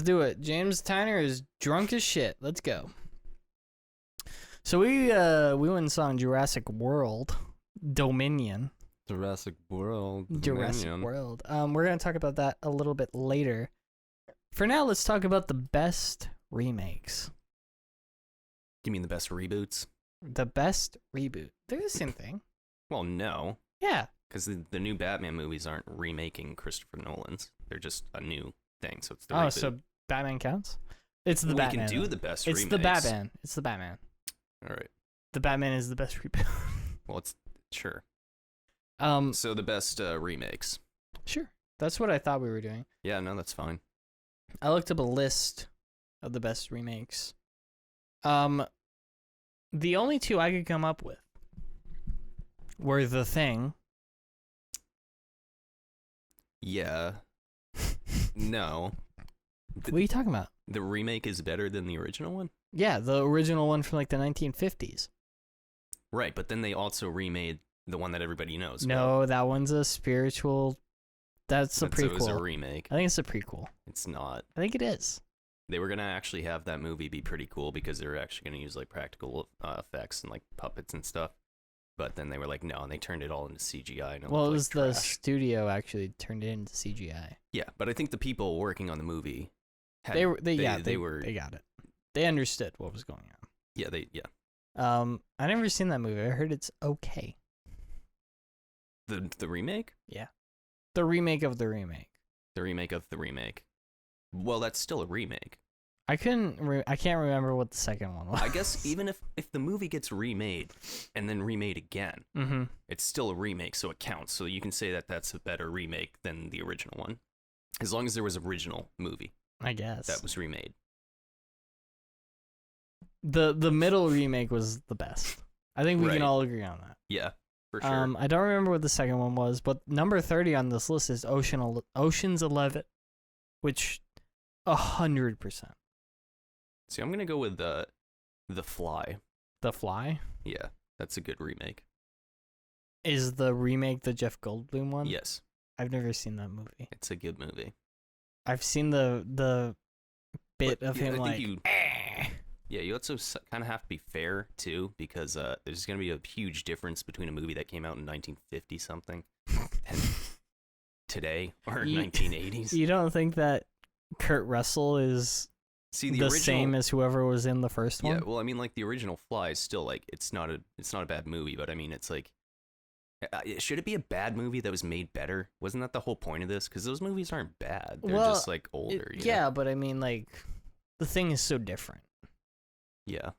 do it. James Tyner is drunk as shit. Let's go. So we went and saw Jurassic World Dominion. Jurassic World. Jurassic World. We're gonna talk about that a little bit later. For now, let's talk about the best remakes. You mean the best reboots? The best reboot. They're the same thing. Well, no. Yeah. Because the new Batman movies aren't remaking Christopher Nolan's. They're just a new thing, so it's the reboot. So Batman counts? It's the Batman. We can do the best remakes. It's the Batman. All right. The Batman is the best reboot. Well, it's sure. So the best remakes. Sure. That's what I thought we were doing. Yeah, no, that's fine. I looked up a list of the best remakes. The only two I could come up with were The Thing. Yeah. No. What are you talking about? The remake is better than the original one? Yeah, the original one from like the 1950s. Right, but then they also remade the one that everybody knows. No, that one's a spiritual. That's a prequel. It was a remake. I think it's a prequel. It's not. I think it is. They were going to actually have that movie be pretty cool because they were actually going to use like practical effects and like puppets and stuff. But then they were like, no, and they turned it all into CGI. And it well, it looked was like the trash. studio actually turned it into CGI. Yeah, but I think the people working on the movie they got it. They understood what was going on. Yeah, I never seen that movie. I heard it's okay. The remake? Yeah. The remake of the remake. The remake of the remake. Well, that's still a remake. I can't remember what the second one was. I guess even if the movie gets remade and then remade again, it's still a remake, so it counts. So you can say that that's a better remake than the original one, as long as there was original movie. I guess that was remade. The middle remake was the best. I think we can all agree on that. Yeah, for sure. I don't remember what the second one was, but number 30 on this list is Ocean's 11, which 100%. See, I'm gonna go with The Fly. The Fly? Yeah, that's a good remake. Is the remake the Jeff Goldblum one? Yes. I've never seen that movie. It's a good movie. I've seen the bit of him like. Yeah, you also kind of have to be fair too, because there's gonna be a huge difference between a movie that came out in 1950 something and today or 1980s. You don't think that Kurt Russell is the original, same as whoever was in the first one? Yeah, well, I mean, like the original Fly is still like it's not a bad movie, but I mean, it's like, should it be a bad movie that was made better? Wasn't that the whole point of this? Because those movies aren't bad; they're just like older. Yeah, but I mean, like, The Thing is so different. Yeah,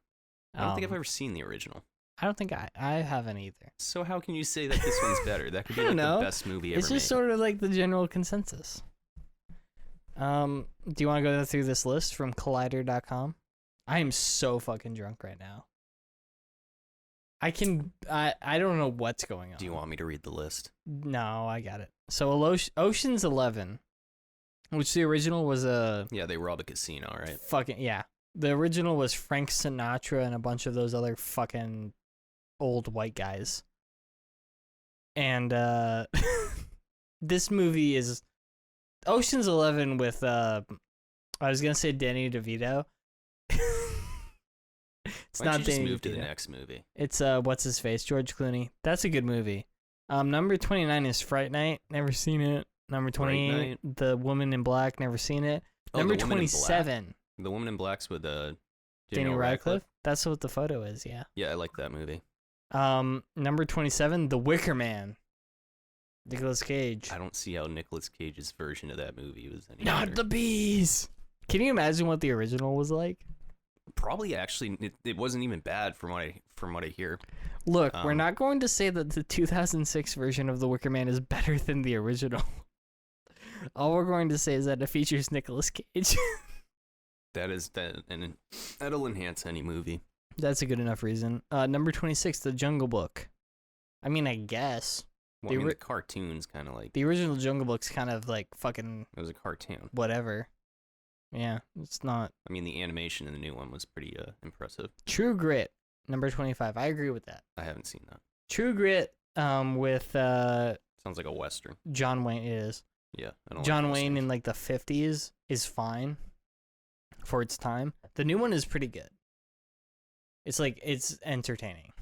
I don't think I've ever seen the original. I don't think I haven't either. So how can you say that this one's better? That could be like the best movie ever. It's just sort of like the general consensus. Do you want to go through this list from Collider.com? I am so fucking drunk right now. I don't know what's going on. Do you want me to read the list? No, I got it. So Ocean's 11, which the original was yeah, they rob a casino, right? Fucking yeah. The original was Frank Sinatra and a bunch of those other fucking old white guys. And this movie is Ocean's 11 with I was gonna say Danny DeVito. It's not Danny. Just move to the next movie. It's what's his face, George Clooney. That's a good movie. Number 29 is Fright Night. Never seen it. Number 28, The Woman in Black. Never seen it. Number 27. The Woman in Black's with Daniel Radcliffe. That's what the photo is. Yeah. Yeah, I like that movie. Number 27, The Wicker Man. Nicolas Cage. I don't see how Nicolas Cage's version of that movie was any Not better. the bees. Can you imagine what the original was like? Probably, actually, it wasn't even bad from what I hear. Look, we're not going to say that the 2006 version of The Wicker Man is better than the original. All we're going to say is that it features Nicolas Cage. That'll enhance any movie. That's a good enough reason. Number 26, The Jungle Book. I mean, I guess. Well, the cartoon's kind of like... The original Jungle Book's kind of like fucking... It was a cartoon. Whatever. Yeah, it's not... I mean, the animation in the new one was pretty impressive. True Grit, number 25. I agree with that. I haven't seen that. True Grit with... Sounds like a Western. John Wayne is. Yeah, I don't John Wayne in like the 50s is fine. for its time. The new one is pretty good. It's entertaining.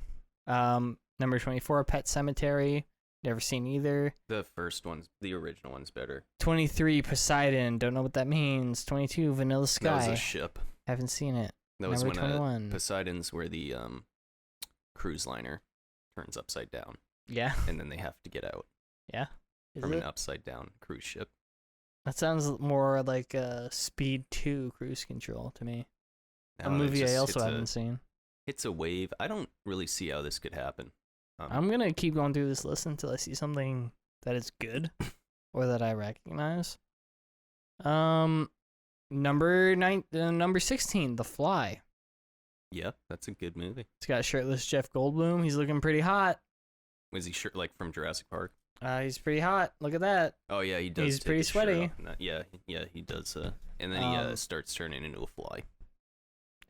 Number 24, Pet Cemetery. Never seen either. The first one's, the original one's better. 23, Poseidon. Don't know what that means. 22, Vanilla Sky. That was a ship. Haven't seen it. That was Number when 21. Poseidon's where the cruise liner turns upside down. Yeah. And then they have to get out Yeah. from an upside down cruise ship. That sounds more like Speed 2 Cruise Control to me. No, A movie I also haven't seen. It's a wave. I don't really see how this could happen. I'm going to keep going through this list until I see something that is good or that I recognize. Number 16, The Fly. Yep, that's a good movie. It's got shirtless Jeff Goldblum. He's looking pretty hot. Was he like from Jurassic Park? He's pretty hot. Look at that. Oh yeah, he does. He's take pretty his shirt sweaty. off and that. Yeah, he does. And then he starts turning into a fly.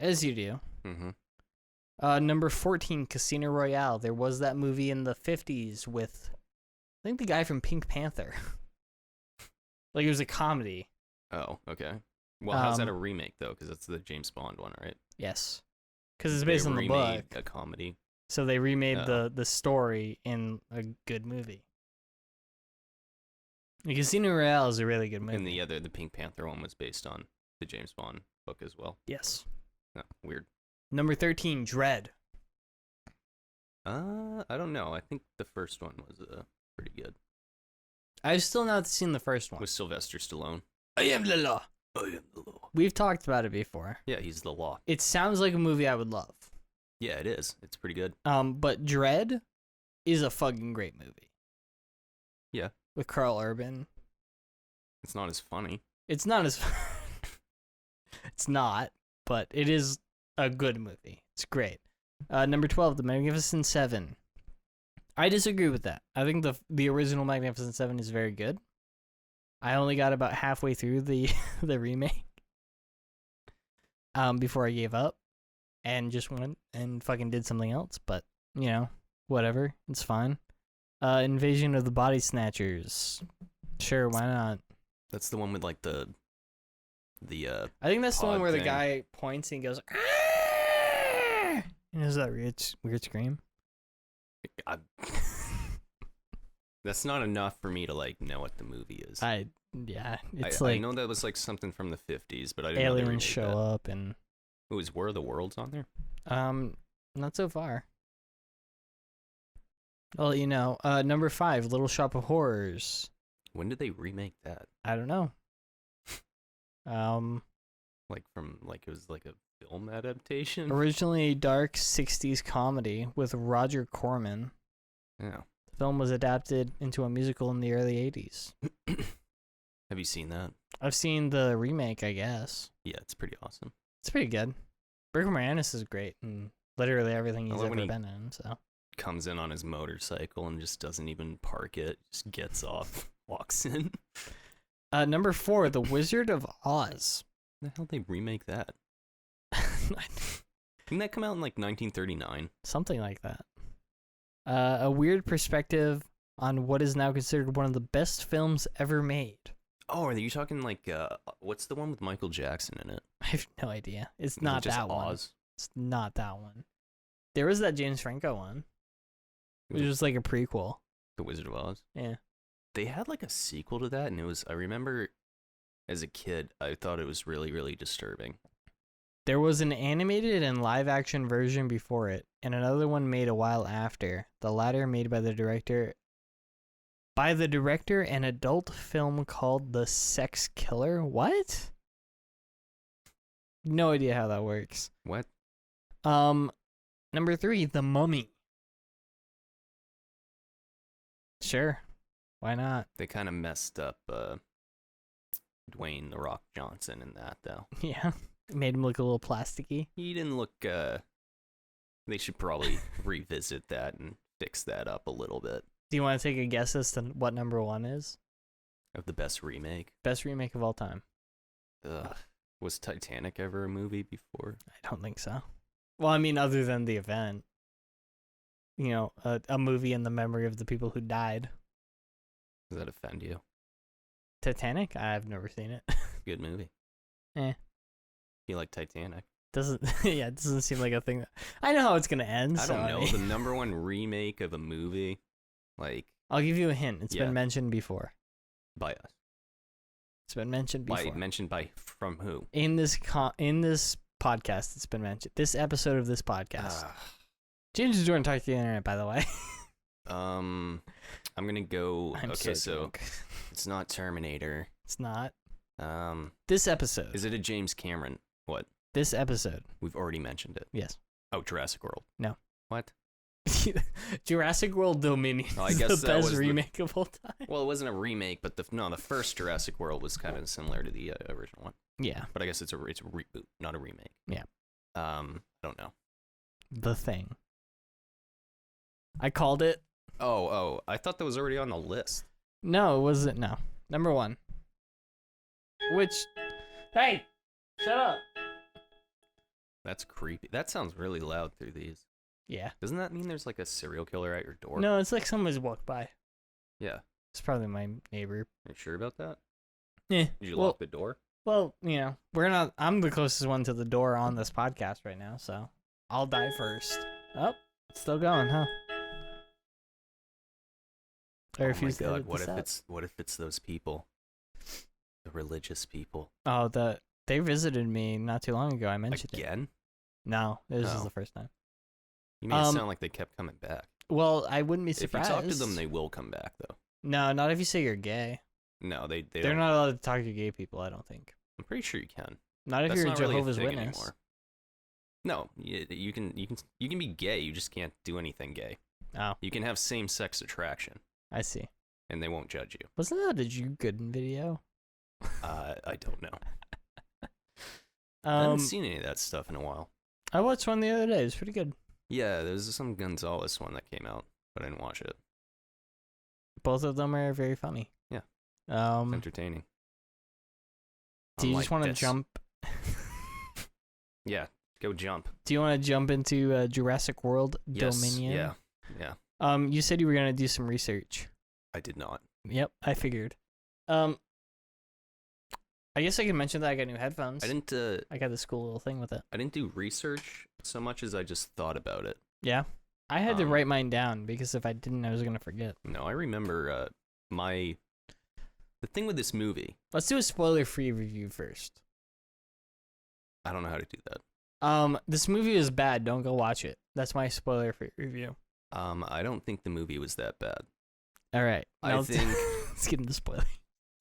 As you do. Mm-hmm. Number 14, Casino Royale. There was that movie in the 50s with, I think, the guy from Pink Panther. Like, it was a comedy. Oh, okay. Well, how's that a remake, though? Because it's the James Bond one, right? Yes. Because it's based on the book. A comedy. So they remade the story in a good movie. The Casino Royale is a really good movie. And the Pink Panther one was based on the James Bond book as well. Yes. Oh, weird. Number 13, Dread. I don't know. I think the first one was pretty good. I've still not seen the first one. With Sylvester Stallone. I am the law. I am the law. We've talked about it before. Yeah, he's the law. It sounds like a movie I would love. Yeah, it is. It's pretty good. But Dread is a fucking great movie. Yeah. With Carl Urban. It's not as funny. It's not as... It's not, but it is a good movie. It's great. Number 12, The Magnificent Seven. I disagree with that. I think the original Magnificent Seven is very good. I only got about halfway through the remake before I gave up and just went and fucking did something else. But, you know, whatever. It's fine. Invasion of the Body Snatchers. Sure, why not? That's the one with like the I think that's the one where thing. the guy points and goes, "Ah!" And there's that weird scream. That's not enough for me to like know what the movie is. It's I know that was like something from the 50s, but I didn't know they aliens remade show that. up and It was War of the Worlds on there? not so far. Well, you know, number 5, Little Shop of Horrors. When did they remake that? I don't know. Like it was like a film adaptation? Originally a dark 60s comedy with Roger Corman. Yeah. The film was adapted into a musical in the early 80s. Have you seen that? I've seen the remake, I guess. Yeah, it's pretty awesome. It's pretty good. Rick Moranis is great in literally everything he's love ever when he been in, so. Comes in on his motorcycle and just doesn't even park it. Just gets off, walks in. Number 4, The Wizard of Oz. When the hell did they remake that? Didn't that come out in like 1939? Something like that. A weird perspective on what is now considered one of the best films ever made. Oh, are you talking like, what's the one with Michael Jackson in it? I have no idea. It's Is not it just that one. Oz? It's not that one. There was that James Franco one, which was like a prequel. The Wizard of Oz? Yeah. They had like a sequel to that, and it was, I remember as a kid, I thought it was really, really disturbing. There was an animated and live action version before it, and another one made a while after. The latter made by the director an adult film called The Sex Killer. What? No idea how that works. What? Number 3, The Mummy. Sure. Why not? They kind of messed up Dwayne "The Rock" Johnson in that, though. Yeah. Made him look a little plasticky. He didn't look, they should probably revisit that and fix that up a little bit. Do you want to take a guess as to what number 1 is? Of the best remake? Best remake of all time. Ugh. Was Titanic ever a movie before? I don't think so. Well, I mean, other than the event. You know, a movie in the memory of the people who died. Does that offend you? Titanic? I've never seen it. Good movie. Eh. You like Titanic? Doesn't yeah, it doesn't seem like a thing that I know how it's gonna end. I don't know. The number one remake of a movie, like I'll give you a hint. It's been mentioned before. by us. It's been mentioned before. Mentioned by from who? In this podcast, it's been mentioned. This episode of this podcast. James is doing Talk to the Internet, by the way. I'm gonna go. I'm okay, so drunk. It's not Terminator. It's not. This episode. Is it a James Cameron? What? This episode. We've already mentioned it. Yes. Oh, Jurassic World. No. What? Jurassic World Dominion I is guess the that best was remake of all time. Well, it wasn't a remake, but the first Jurassic World was kind of similar to the original one. Yeah. But I guess it's a reboot, not a remake. Yeah. I don't know. The Thing. I called it. Oh, I thought that was already on the list. No, it wasn't. No. Number 1. Which, hey, shut up. That's creepy. That sounds really loud through these. Yeah. Doesn't that mean there's like a serial killer at your door? No, it's like someone's walked by. Yeah. It's probably my neighbor. Are you sure about that? Yeah. Did you lock the door? Well, you know, I'm the closest one to the door on this podcast right now, so I'll die first. Oh, it's still going, huh? I refuse oh my to god, edit this out. what if it's those people? The religious people. Oh, they visited me not too long ago. I mentioned it. Again? No, this is the first time. You made it sound like they kept coming back. Well, I wouldn't be surprised. If you talk to them, they will come back, though. No, not if you say you're gay. No, they're don't. Not allowed to talk to gay people, I don't think. I'm pretty sure you can. Not if That's you're not Jehovah's really a thing Witness. Anymore. No, you can be gay. You just can't do anything gay. Oh, you can have same-sex attraction. I see. And they won't judge you. Wasn't that a Drew Gooden video? I don't know. I haven't seen any of that stuff in a while. I watched one the other day. It was pretty good. Yeah, there's some Gonzalez one that came out, but I didn't watch it. Both of them are very funny. Yeah. It's entertaining. Do you just want to jump? Yeah, go jump. Do you want to jump into Jurassic World Dominion? Yeah. You said you were gonna do some research. I did not. Yep, I figured. I guess I can mention that I got new headphones. I didn't. I got this cool little thing with it. I didn't do research so much as I just thought about it. Yeah, I had to write mine down because if I didn't, I was gonna forget. No, I remember the thing with this movie. Let's do a spoiler-free review first. I don't know how to do that. This movie is bad. Don't go watch it. That's my spoiler-free review. I don't think the movie was that bad. All right. I think let's get into spoiler.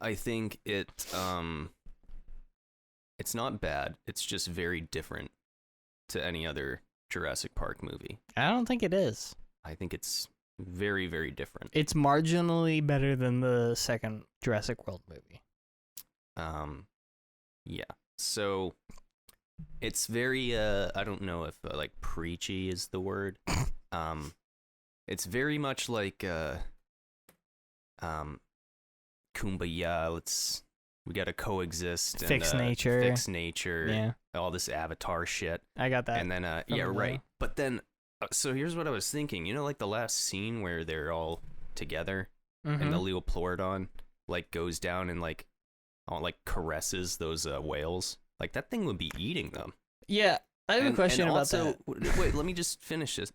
I think it's not bad. It's just very different to any other Jurassic Park movie. I don't think it is. I think it's very, very different. It's marginally better than the second Jurassic World movie. Yeah. So it's very I don't know if like preachy is the word. It's very much like kumbaya, we gotta coexist fix and nature. Yeah. All this Avatar shit. I got that. And then right. But then so here's what I was thinking. You know, like the last scene where they're all together and the Leopleurodon like goes down and like caresses those whales. Like that thing would be eating them. Yeah, I have a question about that. Wait, let me just finish this.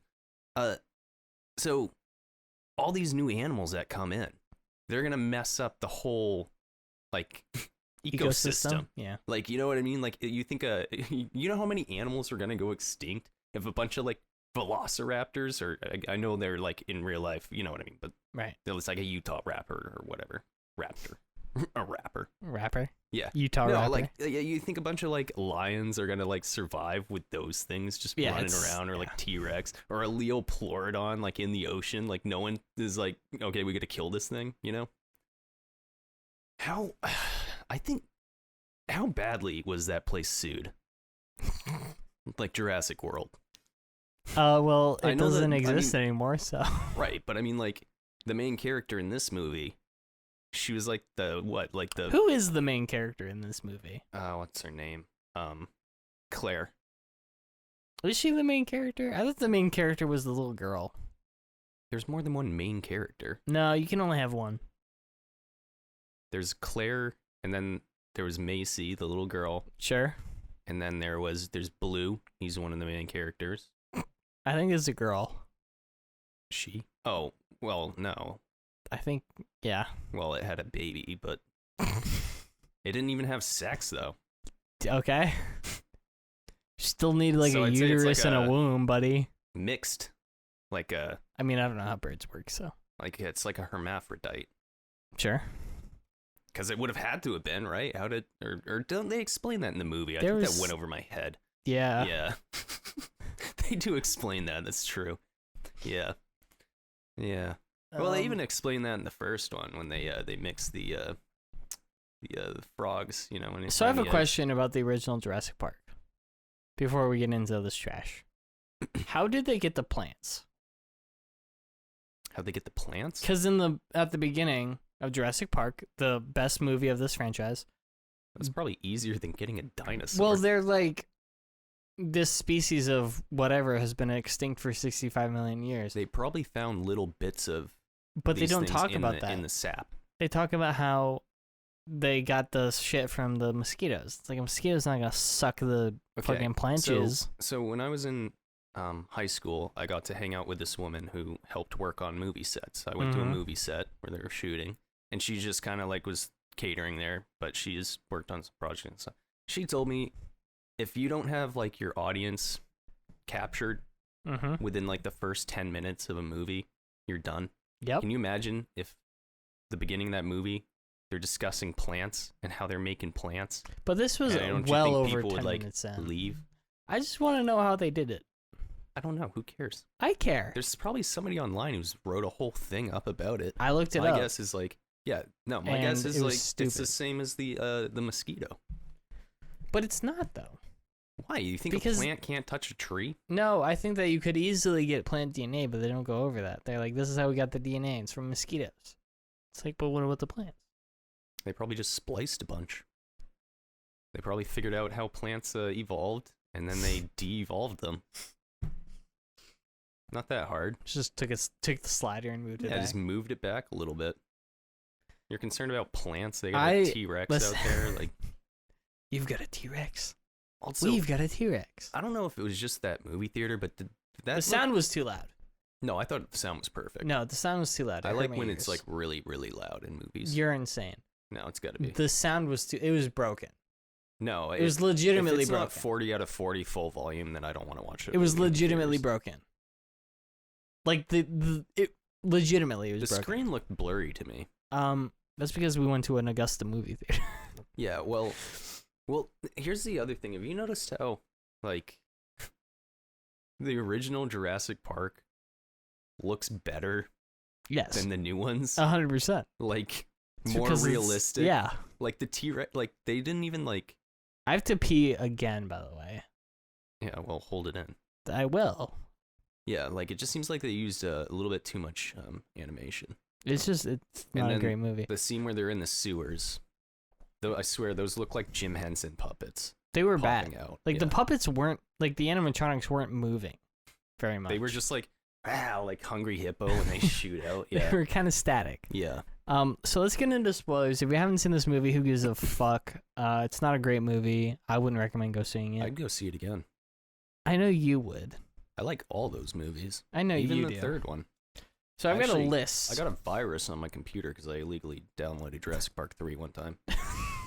So all these new animals that come in, they're gonna mess up the whole like ecosystem. Yeah. Like, you know what I mean? Like, you think you know how many animals are gonna go extinct if a bunch of like velociraptors, or I know they're like in real life, you know what I mean? But right, it's like a Utah rapper or whatever, raptor, a rapper. Yeah, Utah rapper. Like you think a bunch of like lions are gonna like survive with those things just running around, or like T-Rex or a Leopleurodon like in the ocean? Like no one is like, okay, we gotta kill this thing, you know? How badly was that place sued? Like Jurassic World. Well, it doesn't exist anymore, so. Right, but I mean, like, the main character in this movie, she was like Who is the main character in this movie? What's her name? Claire. Is she the main character? I thought the main character was the little girl. There's more than one main character. No, you can only have one. There's Claire, and then there was Macy, the little girl. Sure. And then there's Blue. He's one of the main characters. I think it's a girl. She? Oh, well, no. I think, yeah. Well, it had a baby, but it didn't even have sex, though. Okay. Still need like So a I'd say it's uterus like and a a- womb, buddy. Mixed. Like a, I mean, I don't know how birds work, so. like it's like a hermaphrodite. Sure. Because it would have had to have been, right? How did, or don't they explain that in the movie? I There think was- that went over my head. Yeah. Yeah. They do explain that. That's true. Yeah. Yeah. Well, they even explain that in the first one when they mix the frogs, you know. When So I have a question about the original Jurassic Park. Before we get into this trash. How did they get the plants? How'd they get the plants? Because at the beginning of Jurassic Park, the best movie of this franchise. That's probably easier than getting a dinosaur. Well, they're like this species of whatever has been extinct for 65 million years. they probably found little bits of. But they these don't things talk in about the, that. in the sap. They talk about how they got the shit from the mosquitoes. It's like a mosquito's not gonna suck the fucking plant juice. So when I was in high school, I got to hang out with this woman who helped work on movie sets. I went to a Mhm. movie set where they were shooting, and she just kind of like was catering there, but she just worked on some projects and stuff. She told me, if you don't have like your audience captured Mm-hmm. within like the first 10 minutes of a movie, you're done. Yep. Can you imagine if the beginning of that movie, they're discussing plants and how they're making plants? But this was And don't you well think over people 10 would, like, minutes in. leave? I just want to know how they did it. I don't know. Who cares? I care. There's probably somebody online who's wrote a whole thing up about it. I looked it My up. guess is like, yeah, no, my And guess is it was like stupid. it's the same as the mosquito. But it's not, though. Why? You think Because- a plant can't touch a tree? No, I think that you could easily get plant DNA, but they don't go over that. They're like, this is how we got the DNA. It's from mosquitoes. It's like, but what about the plants? They probably just spliced a bunch. They probably figured out how plants evolved, and then they de-evolved them. Not that hard. Just took the slider and moved it Yeah, back. just moved it back a little bit. You're concerned about plants? They got I- a T-Rex listen- out there. Like, You've got a T-Rex. also, We've got a T-Rex. I don't know if it was just that movie theater, but did that The sound was too loud. No, I thought the sound was perfect. No, the sound was too loud. It I hurt like my when it's ears. like really, really loud in movies. You're insane. No, it's got to be. The sound was too. It was broken. No, It was legitimately if it's broken. not 40 out of 40 full volume, then I don't want to watch it. It was in legitimately theaters. broken. Like it legitimately was The broken. screen looked blurry to me. That's because we went to an Augusta movie theater. Yeah, well, here's the other thing. Have you noticed how, like, the original Jurassic Park looks better Yes, than the new ones? 100%. Like, It's more because it's- realistic? Yeah, Like, the T-Rex, like, they didn't even, like... I have to pee again. By the way, Yeah, well, hold it in. I will. Yeah, like, it just seems like they used a little bit too much animation. It's not a then great movie. The scene where they're in the sewers, though, I swear, those look like Jim Henson puppets They were popping bad. out. Like the Yeah. puppets weren't like the animatronics weren't moving very much. They were just like, like Hungry Hippo when they shoot out. They Yeah. were kind of static. Yeah. So let's get into spoilers. If you haven't seen this movie, who gives a fuck? It's not a great movie. I wouldn't recommend go seeing it. I'd go see it again. I know you would. I like all those movies. I know Even you the do. third one. So I've got Actually, a list. I got a virus on my computer because I illegally downloaded Jurassic Park 3 one time. I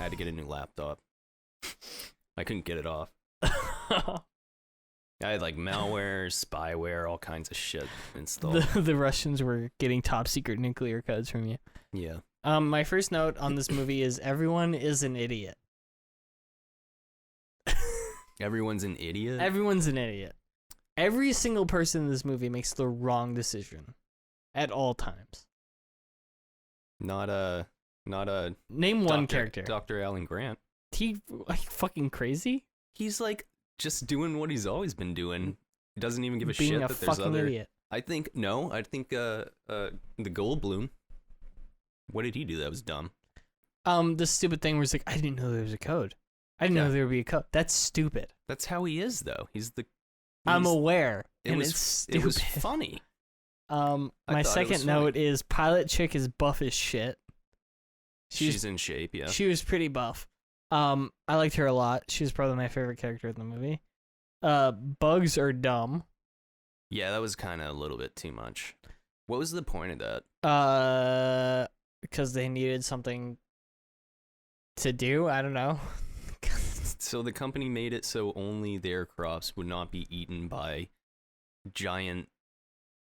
had to get a new laptop. I couldn't get it off. I had like malware, spyware, all kinds of shit installed. the Russians were getting top secret nuclear codes from you. Yeah. My first note on this movie is everyone is an idiot. Everyone's an idiot. Everyone's an idiot. Every single person in this movie makes the wrong decision at all times. Not a Name one character. Dr. Alan Grant. Are you fucking crazy? He's like just doing what he's always been doing. He doesn't even give a Being shit a that there's fucking other. idiot. I think the Goldblum. What did he do that was dumb? The stupid thing where it's like, I didn't know there was a code. I didn't know there would be a code. That's stupid. That's how he is though. I'm aware. It and was it's stupid. it was funny. My thought it was second funny. note is pilot chick is buff as shit. She's in shape, yeah. She was pretty buff. I liked her a lot. She was probably my favorite character in the movie. Bugs are dumb. Yeah, that was kind of a little bit too much. What was the point of that? Because they needed something to do. I don't know. So the company made it so only their crops would not be eaten by giant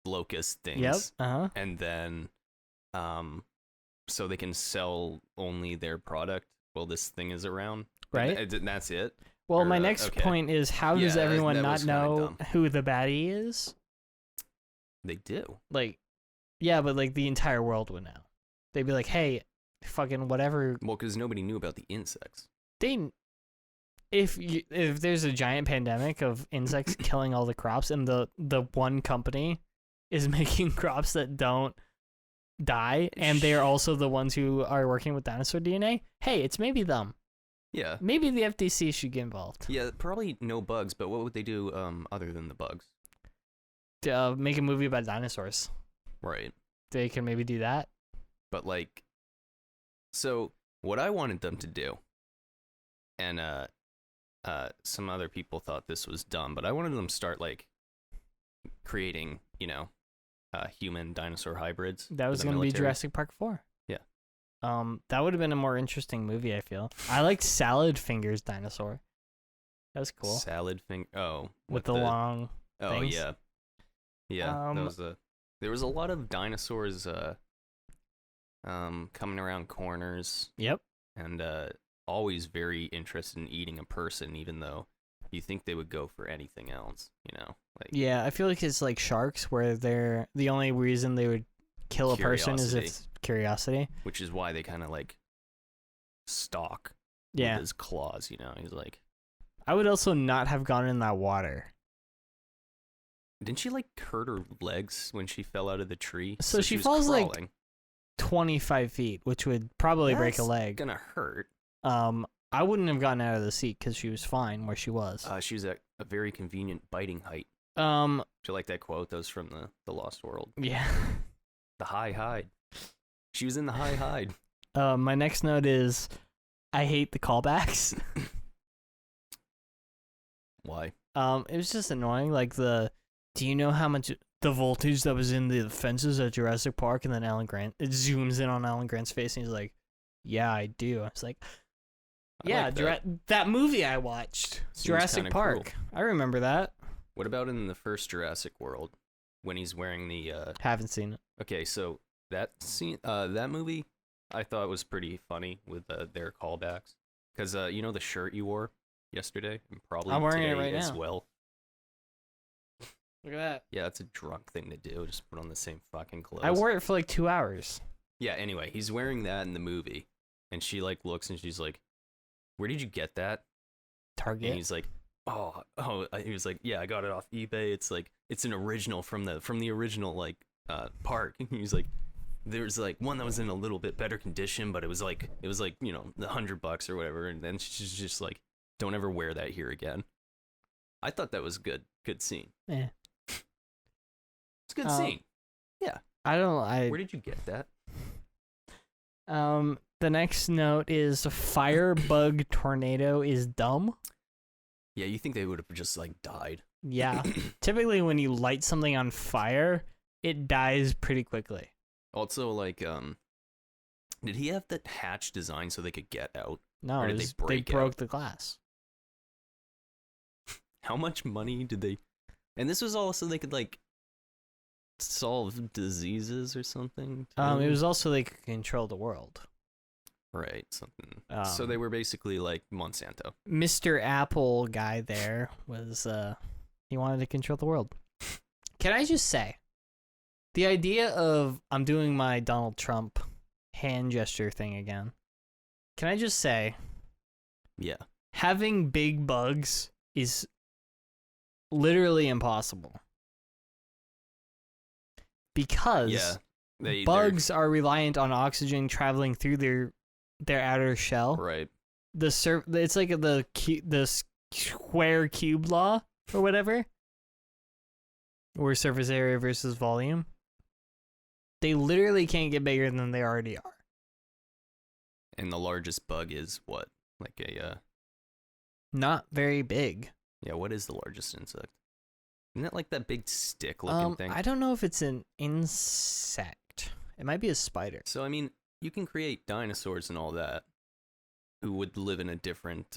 locust things. Yep. And then, so they can sell only their product while this thing is around. Right. And that's it. Well, Or, my next okay. point is how does Yeah, everyone that not was kinda know dumb. who the baddie is? They do. Like, yeah, but like the entire world would know. They'd be like, hey, fucking whatever. Well, because nobody knew about the insects. If there's a giant pandemic of insects killing all the crops and the one company is making crops that don't die and they're also the ones who are working with dinosaur DNA, hey, it's maybe them. Yeah. Maybe the FTC should get involved. Yeah, probably no bugs, but what would they do other than the bugs? Make a movie about dinosaurs. Right. They can maybe do that. But like, so what I wanted them to do, and some other people thought this was dumb, but I wanted them to start like creating, human dinosaur hybrids. That was going to be Jurassic Park 4. Yeah. That would have been a more interesting movie, I feel. I liked Salad Fingers Dinosaur. That was cool. Salad finger. Oh, with the long Oh things. yeah. Yeah, that was there was a lot of dinosaurs coming around corners. Yep. And always very interested in eating a person, even though you think they would go for anything else, Like, yeah, I feel like it's like sharks, where they're the only reason they would kill a person is if curiosity. Which is why they kind of like stalk Yeah. with his claws, He's like, I would also not have gone in that water. didn't she like hurt her legs when she fell out of the tree? So she was falls like crawling. 25 feet, which would probably break a That's leg. Gonna hurt. I wouldn't have gotten out of the seat because she was fine where she was. She was at a very convenient biting height. Do you like that quote? That was from the Lost World. Yeah. The high hide. She was in the high hide. My next note is, I hate the callbacks. Why? It was just annoying. Like do you know how much the voltage that was in the fences at Jurassic Park? And then Alan Grant, it zooms in on Alan Grant's face and he's like, yeah, I do. I was like, yeah, like that movie I watched, Seems Jurassic kinda Park. I remember that. What about in the first Jurassic World when he's wearing the Haven't seen it. Okay, so that scene that movie I thought was pretty funny with their callbacks. Cuz the shirt you wore yesterday and probably I'm wearing it today right as now. well. Look at that. Yeah, that's a drunk thing to do. Just put on the same fucking clothes. I wore it for like 2 hours. Yeah, anyway, he's wearing that in the movie and she like looks and she's like, "Where did you get that?" Target. And he's like, oh, he was like, "Yeah, I got it off eBay. It's like it's an original from the original like park." And he was like, "There's like one that was in a little bit better condition, but it was like $100 or whatever." And then she's just like, "Don't ever wear that here again." I thought that was good scene. Yeah. It's a good scene. Yeah. Where did you get that? The next note is firebug tornado is dumb. Yeah, you think they would have just like died? Yeah. Typically, when you light something on fire, it dies pretty quickly. Also, like, did he have the hatch designed so they could get out? No, Or did they broke the glass. How much money did they? And this was all so they could like solve diseases or something. It was also they could control the world. Right, something. So they were basically like Monsanto. Mr. Apple guy there was he wanted to control the world. Can I just say, the idea of I'm doing my Donald Trump hand gesture thing again. Can I just say, Yeah. having big bugs is literally impossible. Because bugs are reliant on oxygen traveling through their outer shell. Right. It's like the square cube law or whatever, or surface area versus volume. They literally can't get bigger than they already are. And the largest bug is what? Like a Not very big. yeah. What is the largest insect? Isn't it like that big stick-looking thing? I don't know if it's an insect. It might be a spider. So I mean, you can create dinosaurs and all that, who would live in a different.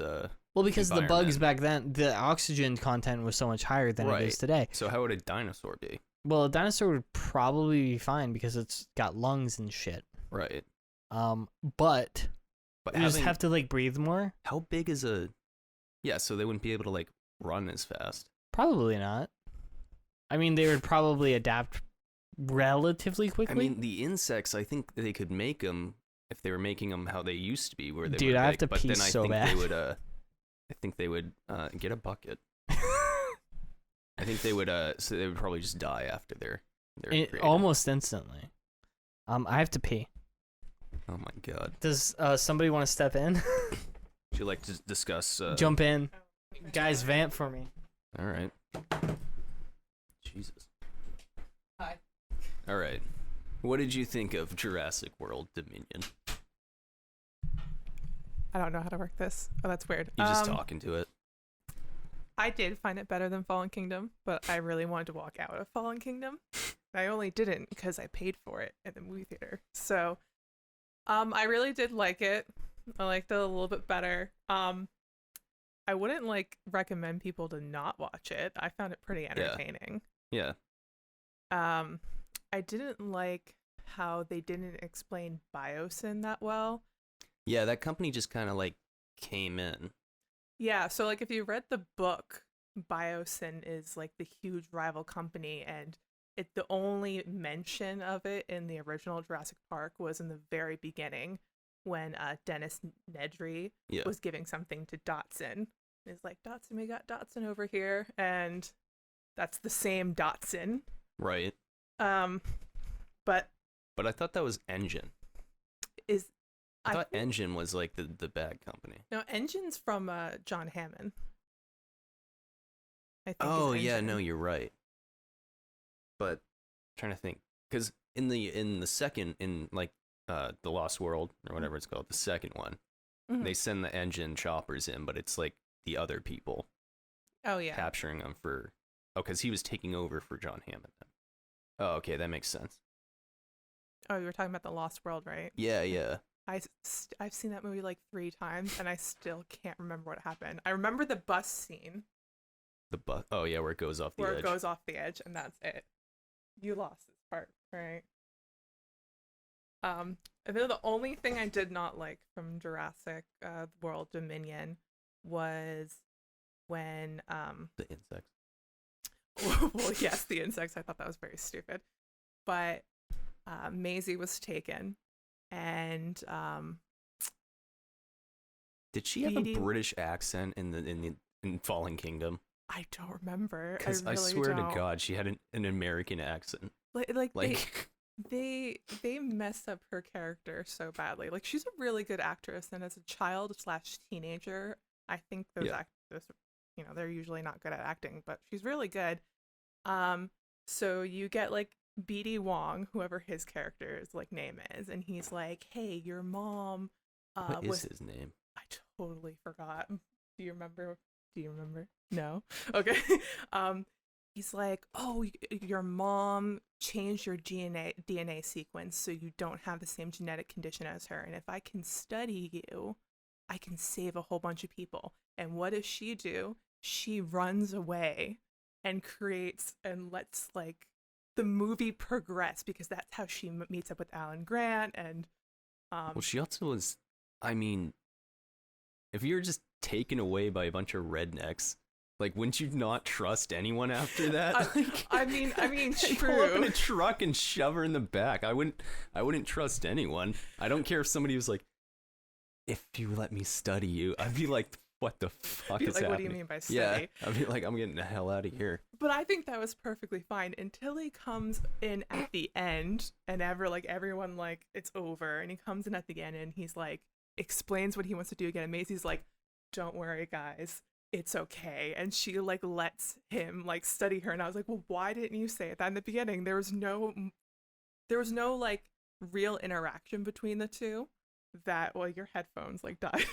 Well, because the bugs environment. back then, the oxygen content was so much higher than it is today. So how would a dinosaur be? Well, a dinosaur would probably be fine because it's got lungs and shit. Right. But But they just have to like breathe more. how big is a? Yeah, so they wouldn't be able to like run as fast. Probably not. I mean, they would probably adapt relatively quickly. I mean, the insects. I think they could make them if they were making them how they used to be, where they Dude, were I have big, to but pee then so I think bad. they would. I think they would get a bucket. I think they would. So they would probably just die after their created. Almost instantly. I have to pee. Oh my god. Does somebody want to step in? Would you like to discuss? Jump in, guys. Vamp for me. All right. Jesus. Hi. All right. What did you think of Jurassic World Dominion? I don't know how to work this. Oh, that's weird. You just talking to it. I did find it better than Fallen Kingdom, but I really wanted to walk out of Fallen Kingdom. I only didn't because I paid for it in the movie theater. So, I really did like it. I liked it a little bit better. I wouldn't like recommend people to not watch it. I found it pretty entertaining. Yeah. I didn't like how they didn't explain Biosyn that well. Yeah, that company just kind of like came in. Yeah, so like if you read the book, Biosyn is like the huge rival company, and the only mention of it in the original Jurassic Park was in the very beginning when Dennis Nedry was giving something to Dotson. It's like, Dotson, we got Dotson over here, and that's the same Dotson. Right. But I thought that was Engine. I thought Engine was like the bad company. No, Engine's from John Hammond. I think. Oh yeah, no, you're right. But I'm trying to think, because in the second, in like the Lost World or whatever it's called, the second one, they send the Engine choppers in, but it's like the other people. Oh yeah. Capturing them for because he was taking over for John Hammond. Oh, okay, that makes sense. Oh, you were talking about the Lost World, right? Yeah, yeah. I've seen that movie like 3 times, and I still can't remember what happened. I remember the bus scene. The bus. Oh yeah, where it goes off the edge. Where it goes off the edge, and that's it. You lost this part, right? I think the only thing I did not like from Jurassic World Dominion was when the insects. well, yes, the insects. I thought that was very stupid, but Maisie was taken. And did she have a British accent in Fallen Kingdom? I don't remember. Because I swear to God, she had an American accent. Like they messed up her character so badly. Like, she's a really good actress, and as a child / teenager, I think those actors, they're usually not good at acting, but she's really good. So you get like BD Wong, whoever his character's like name is, and he's like, "Hey, your mom." What is his name? I totally forgot. Do you remember? No. Okay. He's like, "Oh, your mom changed your DNA sequence so you don't have the same genetic condition as her, and if I can study you, I can save a whole bunch of people." And what does she do? She runs away and creates and lets like the movie progress, because that's how she meets up with Alan Grant. And well, she also was, I mean, if you're just taken away by a bunch of rednecks, like, wouldn't you not trust anyone after that? I mean, true. Pull up in a truck and shove her in the back. I wouldn't trust anyone. I don't care if somebody was like, "If you let me study you," I'd be like, "What the fuck is happening?" What do you mean by study? Yeah, I'd be like, "I'm getting the hell out of here." But I think that was perfectly fine until he comes in at the end, and everyone like, it's over, and he comes in at the end and he's like, explains what he wants to do again, and Maisie's like, "Don't worry, guys, it's okay." And she like lets him like study her, and I was like, well, why didn't you say that in the beginning? There was no like real interaction between the two. That, well, your headphones like died.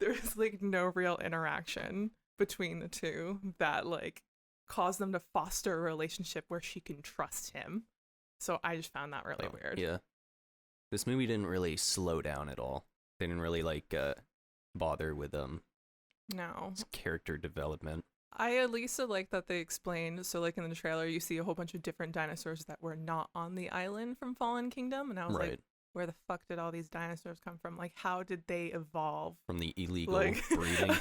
there's like no real interaction between the two that like caused them to foster a relationship where she can trust him. So I just found that really weird. Yeah. This movie didn't really slow down at all. They didn't really like bother with No. character development. I at least like that they explained. So like in the trailer, you see a whole bunch of different dinosaurs that were not on the island from Fallen Kingdom, and I was like, where the fuck did all these dinosaurs come from? Like, how did they evolve? From the illegal Like, breeding.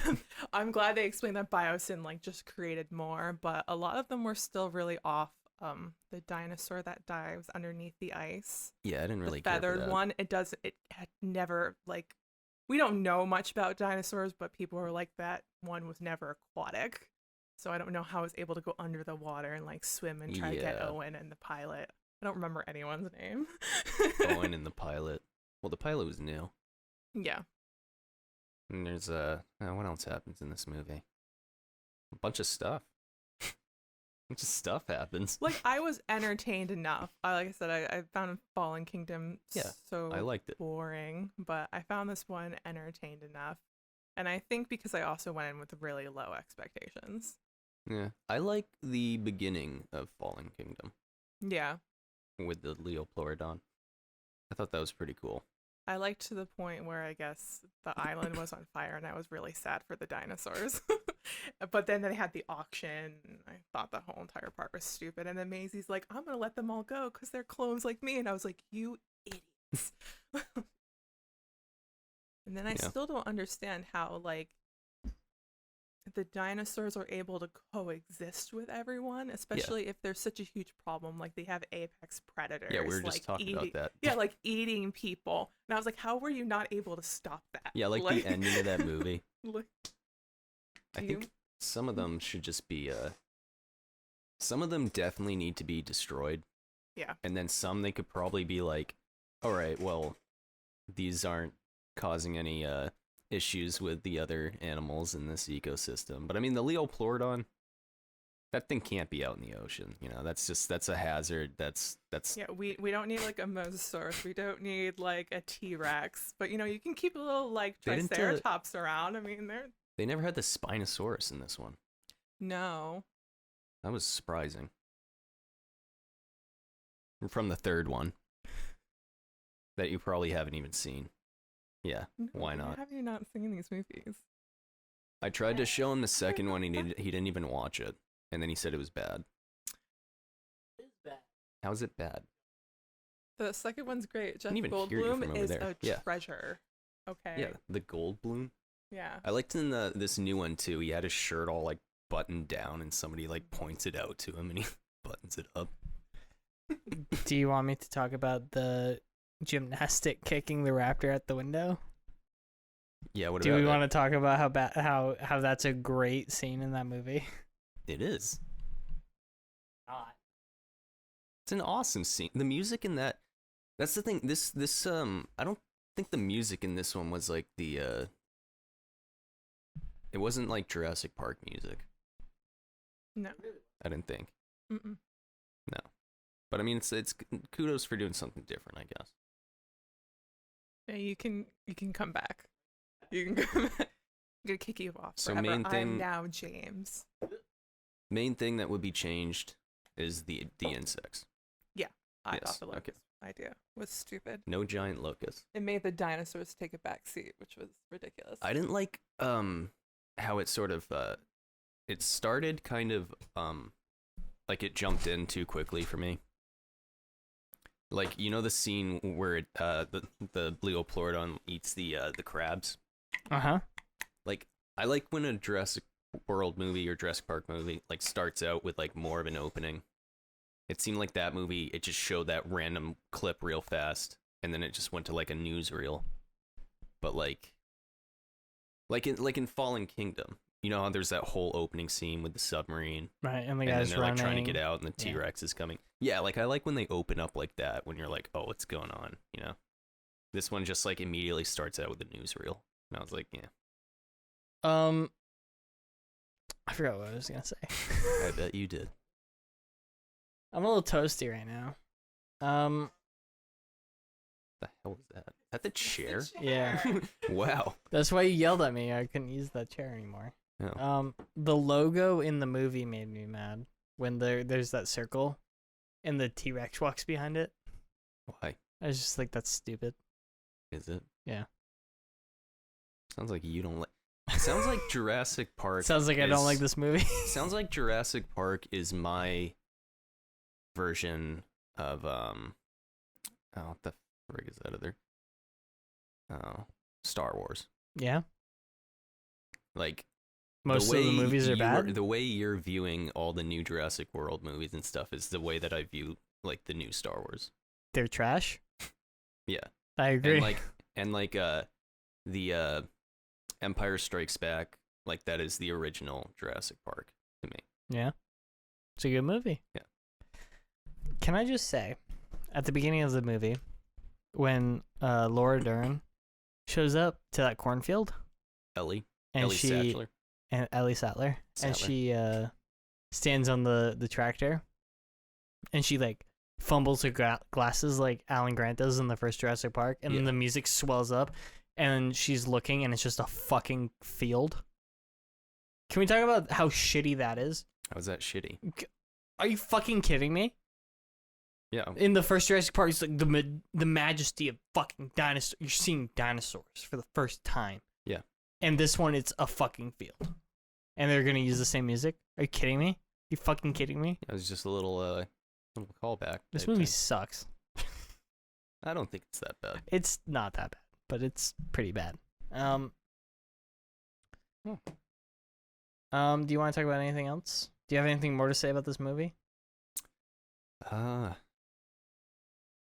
I'm glad they explained that Biosyn like just created more, but a lot of them were still really off. The dinosaur that dives underneath the ice. Yeah, I didn't really the care for feathered that. one. It had never like. We don't know much about dinosaurs, but people are like that one was never aquatic. So I don't know how I was able to go under the water and like swim and try to get Owen and the pilot. I don't remember anyone's name. Owen and the pilot. Well, the pilot was new. Yeah. And there's what else happens in this movie? A bunch of stuff. A bunch of stuff happens. Like I was entertained enough. Like I said, I found Fallen Kingdom so I liked it. boring, but I found this one entertained enough. And I think because I also went in with really low expectations. Yeah, I like the beginning of Fallen Kingdom. Yeah. With the Leopleurodon. I thought that was pretty cool. I liked to the point where I guess the island was on fire and I was really sad for the dinosaurs. But then they had the auction. And I thought the whole entire part was stupid. And then Maisie's like, I'm going to let them all go because they're clones like me. And I was like, you idiots. And then I still don't understand how, like, the dinosaurs are able to coexist with everyone, especially if there's such a huge problem. Like, they have apex predators. Yeah, we were just like, talking about that. Yeah, like eating people. And I was like, how were you not able to stop that? Yeah, like the ending of that movie. Like, I think some of them should just be, some of them definitely need to be destroyed. Yeah. And then some they could probably be like, all right, well, these aren't causing any issues with the other animals in this ecosystem. But I mean, the Leopleurodon, that thing can't be out in the ocean. You know, that's a hazard. That's yeah. We don't need like a mosasaurus. We don't need like a T-Rex. But you know, you can keep a little like triceratops around. I mean, they never had the Spinosaurus in this one. No. That was surprising. From the third one that you probably haven't even seen. Yeah, no, why not? Why have you not seen these movies? I tried to show him the second one, he didn't even watch it, and then he said it was bad. It is bad. How is it bad? The second one's great. Jeff even hear you from Goldblum over is there. a treasure. Okay. Yeah, the Goldblum. Yeah. I liked in this new one too. He had his shirt all like buttoned down, and somebody like points it out to him, and he buttons it up. Do you want me to talk about the gymnastic kicking the raptor at the window? Yeah, what do about we it? want to talk about how that's a great scene in that movie? It is. It's an awesome scene. The music in that's the thing. This I don't think the music in this one was like the it wasn't like Jurassic Park music. No. I didn't think. Mm-mm. No. But I mean, it's kudos for doing something different, I guess. Yeah, you can come back. You can come back. I'm gonna kick you off. So forever. main thing. I'm now James. Main thing that would be changed is the insects. I Yes, thought the locust idea was stupid. No giant locusts. It made the dinosaurs take a back seat, which was ridiculous. I didn't like how it sort of it started kind of like it jumped in too quickly for me. Like, you know the scene where it, the Leopleurodon eats the crabs? Uh-huh. Like, I like when a Jurassic World movie or Jurassic Park movie like starts out with like more of an opening. It seemed like that movie, it just showed that random clip real fast, and then it just went to like a newsreel. But like in Fallen Kingdom, you know how there's that whole opening scene with the submarine, Right, and the and guy's then they're like trying to running. get out, and the T-Rex is coming. Yeah, like I like when they open up like that, when you're like, oh, what's going on? You know, this one just like immediately starts out with a newsreel, and I was like, yeah, I forgot what I was gonna say. I bet you did. I'm a little toasty right now. the hell is that? Is that the chair? Yeah. Wow. That's why you yelled at me. I couldn't use that chair anymore. Oh. The logo in the movie made me mad when there's that circle, and the T-Rex walks behind it. Why? I was just like, that's stupid. Is it? Yeah. Sounds like you don't like. Sounds like Jurassic Park. Sounds like I don't like this movie. Sounds like Jurassic Park is my version of what the frig is that other? Star Wars. Yeah. Like most of the movies are bad. The way you're viewing all the new Jurassic World movies and stuff is the way that I view like the new Star Wars. They're trash. Yeah. I agree. And the Empire Strikes Back, like that is the original Jurassic Park to me. Yeah. It's a good movie. Yeah. Can I just say, at the beginning of the movie, when Laura Dern shows up to that cornfield, Ellie Sattler, and she stands on the tractor, and she like fumbles her glasses like Alan Grant does in the first Jurassic Park, and then the music swells up, and she's looking, and it's just a fucking field. Can we talk about how shitty that is? How's that shitty? Are you fucking kidding me? Yeah. In the first Jurassic Park, it's like the majesty of fucking dinosaurs. You're seeing dinosaurs for the first time. Yeah. And this one, it's a fucking field. And they're gonna use the same music? Are you kidding me? You fucking kidding me? It was just a little callback. This movie sucks. I don't think it's that bad. It's not that bad, but it's pretty bad. Do you want to talk about anything else? Do you have anything more to say about this movie?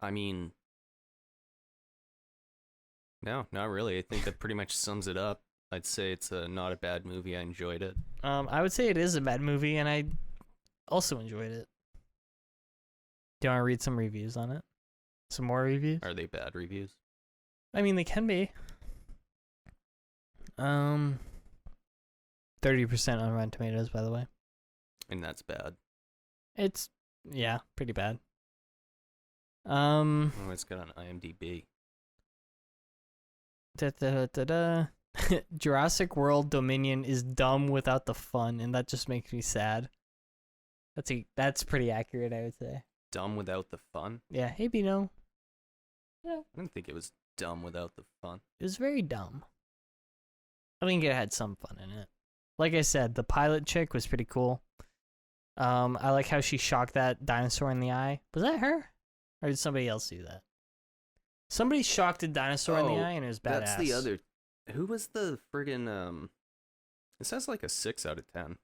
I mean, no, not really. I think that pretty much sums it up. I'd say it's not a bad movie. I enjoyed it. I would say it is a bad movie, and I also enjoyed it. Do you want to read some reviews on it? Some more reviews? Are they bad reviews? I mean, they can be. 30% on Rotten Tomatoes, by the way. And that's bad. It's, yeah, pretty bad. Oh, it's got on IMDb. Jurassic World Dominion is dumb without the fun, and that just makes me sad. That's pretty accurate, I would say. Dumb without the fun? Yeah, hey Bino. Yeah. I didn't think it was dumb without the fun. It was very dumb. I think it had some fun in it. Like I said, the pilot chick was pretty cool. I like how she shocked that dinosaur in the eye. Was that her? Or did somebody else do that? Somebody shocked a dinosaur in the eye, and it was badass. That's the other. Who was the friggin'? It says like a 6 out of 10.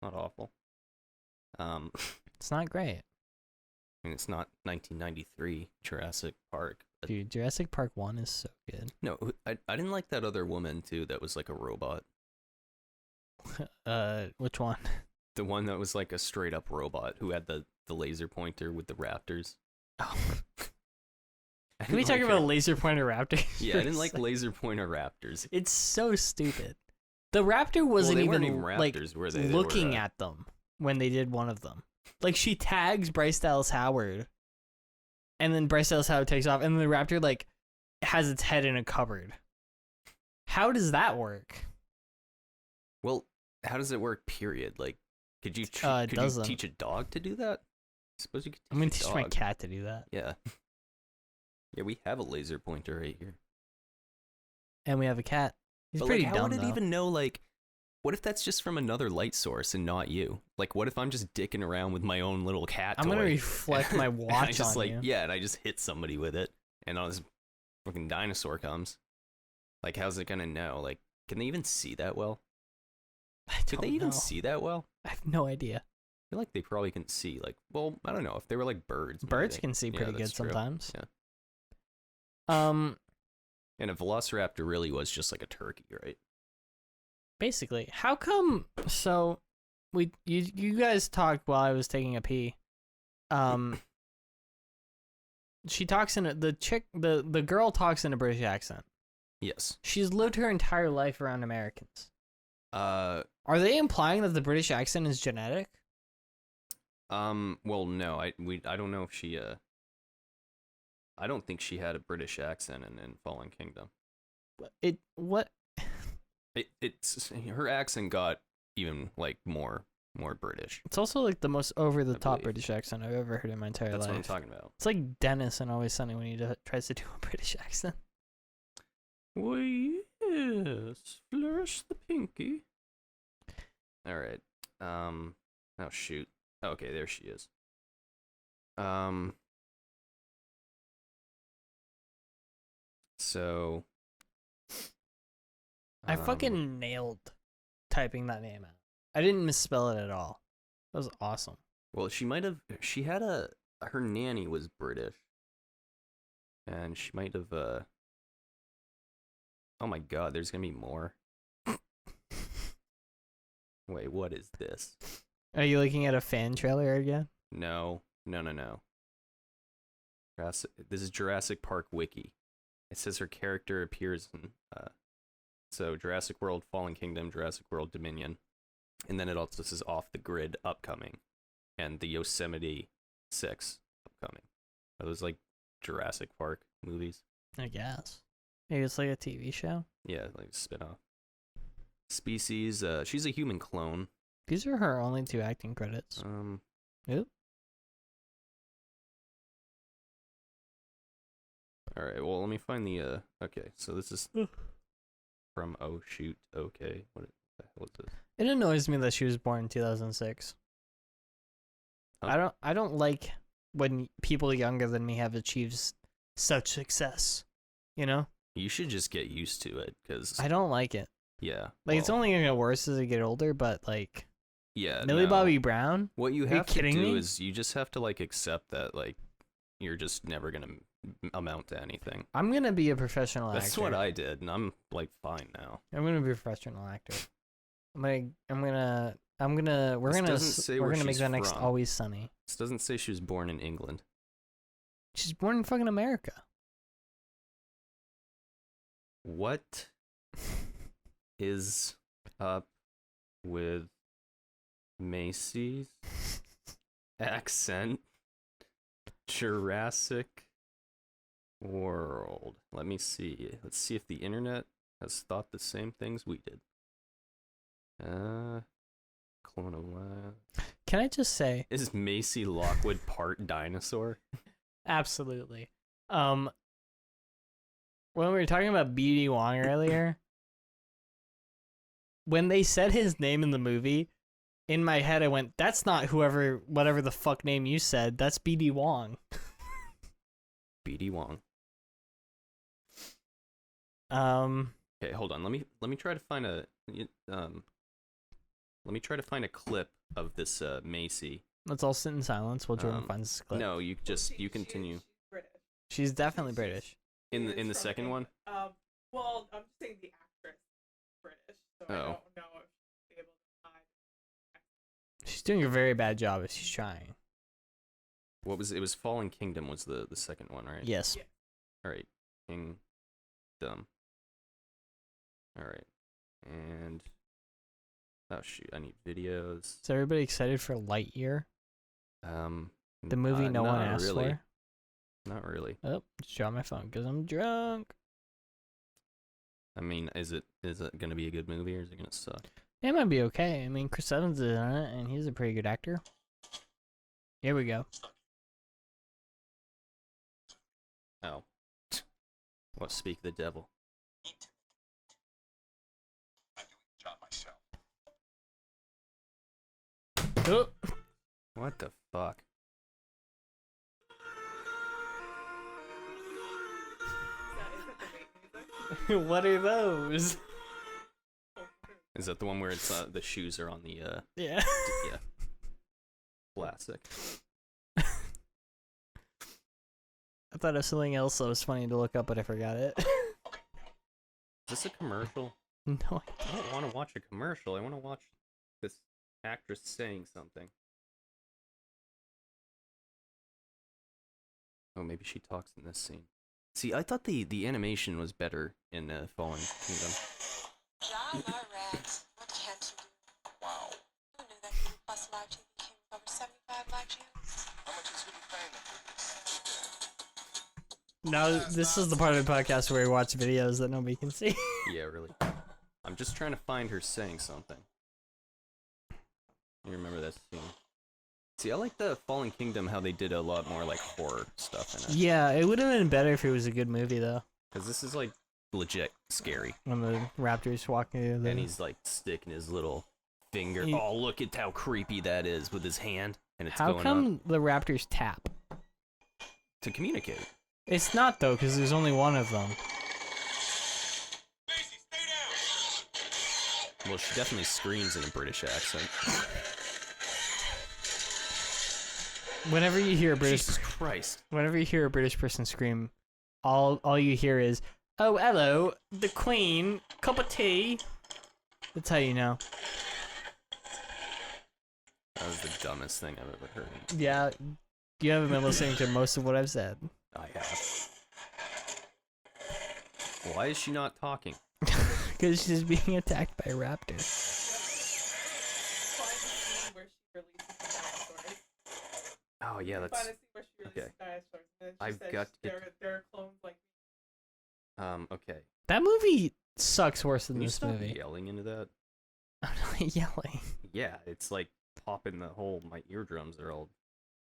Not awful. It's not great. I mean, it's not 1993 Jurassic Park. Dude, Jurassic Park 1 is so good. No, I didn't like that other woman too. That was like a robot. Which one? The one that was like a straight up robot who had the laser pointer with the raptors. Oh. Can we talk about laser pointer raptors? Yeah, I didn't like laser pointer raptors. It's so stupid. The raptor wasn't even raptors, were they? Looking at them when they did one of them. Like, she tags Bryce Dallas Howard, and then Bryce Dallas Howard takes off, and then the raptor like has its head in a cupboard. How does that work? Well, how does it work? Period. Like, could you teach a dog to do that? I suppose you could. I'm gonna teach my cat to do that. Yeah. Yeah, we have a laser pointer right here. And we have a cat. He's pretty dumb, how would it though. even know, like, what if that's just from another light source and not you? Like, what if I'm just dicking around with my own little cat toy? I'm gonna reflect my watch on you. Yeah, and I just hit somebody with it, and all this fucking dinosaur comes. Like, how's it gonna know? Like, can they even see that well? Could they even see that well? I have no idea. I feel like they probably can see, like, well, I don't know. If they were like birds. Birds can see pretty good sometimes. Yeah. And a velociraptor really was just like a turkey, right? Basically. How come? So, you guys talked while I was taking a pee. She talks in the girl talks in a British accent. Yes. She's lived her entire life around Americans. Are they implying that the British accent is genetic? Well, no. I don't know if she I don't think she had a British accent in Fallen Kingdom. What? It's her accent got even like more British. It's also like the most over the top believe. British accent I've ever heard in my entire That's life. what I'm talking about. It's like Dennis in Always Sunny when he tries to do a British accent. Why, yes, flourish the pinky. All right. Oh shoot. Okay, there she is. So. I fucking nailed typing that name out. I didn't misspell it at all. That was awesome. Well, she might have. She had her nanny was British, and she might have. Oh my God! There's gonna be more. Wait, what is this? Are you looking at a fan trailer again? No. This is Jurassic Park Wiki. It says her character appears in so Jurassic World Fallen Kingdom, Jurassic World Dominion, and then it also says Off the Grid upcoming, and the Yosemite 6 upcoming. Are those like Jurassic Park movies? I guess. Maybe it's like a TV show. Yeah, like a spin-off. Species. She's a human clone. These are her only 2 acting credits. Yep. All right. Well, let me find the. Okay, so this is from Oh Shoot. Okay, what the hell is this? It annoys me that she was born in 2006. Huh? I don't like when people younger than me have achieved such success. You know? You should just get used to it, because I don't like it. yeah, Like it's only gonna get worse as I get older, but like yeah. Millie no. Bobby Brown. What you Are you have to kidding do me? is you just have to like accept that like you're just never gonna amount to anything. I'm gonna be a professional That's actor. what I did, and I'm like fine now. I'm gonna be a professional actor. We're This gonna doesn't say we're where gonna make she's that next from. Always Sunny. This doesn't say she was born in England. She's born in fucking America. What is up with Macy's accent? Jurassic World. Let me see. Let's see if the internet has thought the same things we did. Clone of Life. Can I just say? Is Macy Lockwood part dinosaur? Absolutely. When we were talking about BD Wong earlier, when they said his name in the movie, in my head I went, "That's not whatever the fuck name you said. That's BD Wong." BD Wong. Um. Okay, hold on. Let me try to find a let me try to find a clip of this Macy. Let's all sit in silence while Jordan finds this clip. No, you continue. She's British. She's definitely British. In the From second England. one? Well, I'm just saying the actress is British, so I Oh. don't know if she'll be able to hide. She's doing a very bad job if she's trying. It was Fallen Kingdom was the second one, right? Yes. Yeah. All right. Kingdom. All right. And oh shoot, I need videos. Is everybody excited for Lightyear? The movie no one not asked really. for? Not really. Oh, just dropped my phone because I'm drunk. I mean, is it gonna be a good movie or is it gonna suck? It might be okay. I mean, Chris Evans is in it, and he's a pretty good actor. Here we go. Oh. What speak the devil? Oh. What the fuck? Is that the wait music? What are those? Is that the one where it's the shoes are on the Yeah. yeah. Classic. I thought of something else that was funny to look up, but I forgot it. Is this a commercial? No. I don't want to watch a commercial. I want to watch this actress saying something. Oh, maybe she talks in this scene. See, I thought the animation was better in Fallen Kingdom. John Rex, what can't you do? Wow. Who knew that Google Plus Live TV came with over 75 live channels? How much is Hulu paying them for this? Now, this is the part of the podcast where we watch videos that nobody can see. Yeah, really. I'm just trying to find her saying something. You remember that scene? See, I like the Fallen Kingdom, how they did a lot more, like, horror stuff in it. Yeah, it would have been better if it was a good movie, though. Because this is, like, legit scary. When the raptors walking through the... And he's, like, sticking his little finger. He- Oh, look at how creepy that is with his hand. And it's How going come up the raptors tap? to communicate. It's not, though, because there's only one of them. Well, she definitely screams in a British accent. Whenever you hear a British... Jesus Christ. Whenever you hear a British person scream, all you hear is, "Oh, hello, the Queen, cup of tea." That's how you know. That was the dumbest thing I've ever heard. Yeah, you haven't been listening to most of what I've said. I have. Why is she not talking? Because she's being attacked by a raptor. Where she releases the dinosaurs. Oh, yeah, Find that's... a scene where she releases okay. dinosaurs. And then she I've says got to get- they're clones like. okay. That movie sucks worse than Can you this stop movie. yelling into that? I'm not yelling. Yeah, it's like popping the whole... My eardrums are all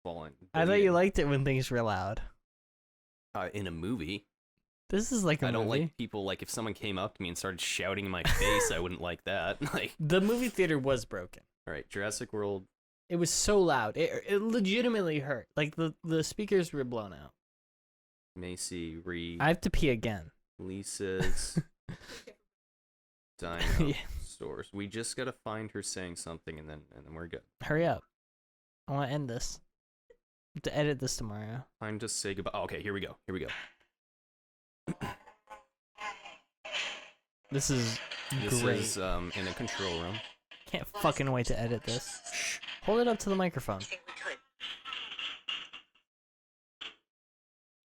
falling. I thought you bleeding. liked it when things were loud. In a movie. This is like a I don't movie. like people, like, if someone came up to me and started shouting in my face, I wouldn't like that. Like, The movie theater was broken. alright, Jurassic World. It was so loud. It legitimately hurt. Like, the speakers were blown out. Macy, I have to pee again. Lisa's Yeah. Dinosaurs. We just gotta find her saying something, and then we're good. Hurry up. I want to end this. I have to edit this tomorrow. Time to say goodbye. Oh, okay, here we go. This is This great. is in a control room. Can't fucking wait to edit this. Hold it up to the microphone. I think we could.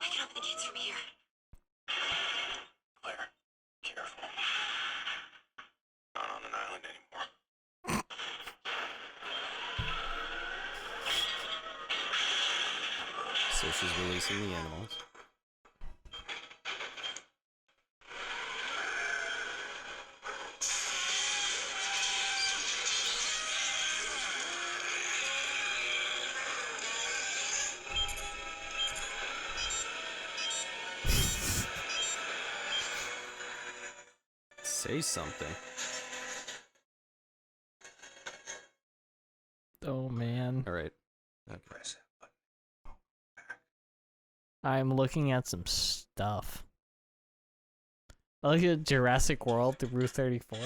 I can open the gates from here. Claire, careful. Not on an island anymore. So she's releasing the animals. Say something. Oh, man. All right. Okay. Press it. I'm looking at some stuff. I look at Jurassic World through 34.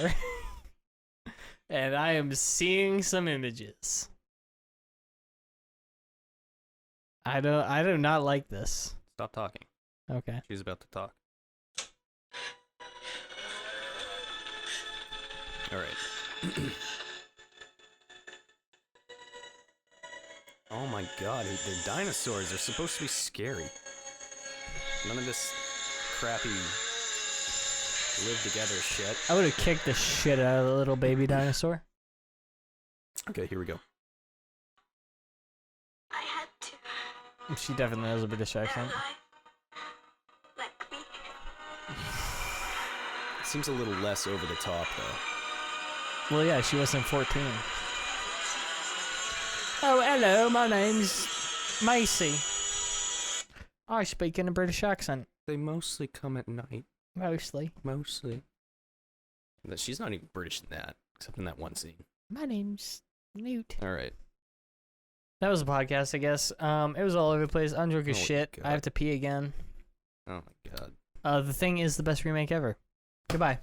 And I am seeing some images. I do not like this. Stop talking. Okay. She's about to talk. All right. Oh my god, they're dinosaurs. They're supposed to be scary. None of this crappy live together shit. I would have kicked the shit out of the little baby dinosaur. Okay, here we go. I had to. She definitely has a British accent. Let me. It seems a little less over the top, though. Well, yeah, she wasn't 14. Oh, hello, my name's Macy. I speak in a British accent. They mostly come at night. Mostly. Mostly. She's not even British in that, except in that one scene. My name's Newt. All right. That was a podcast, I guess. It was all over the place. I'm drunk as Oh, shit. God. I have to pee again. Oh my god. The Thing is the best remake ever. Goodbye.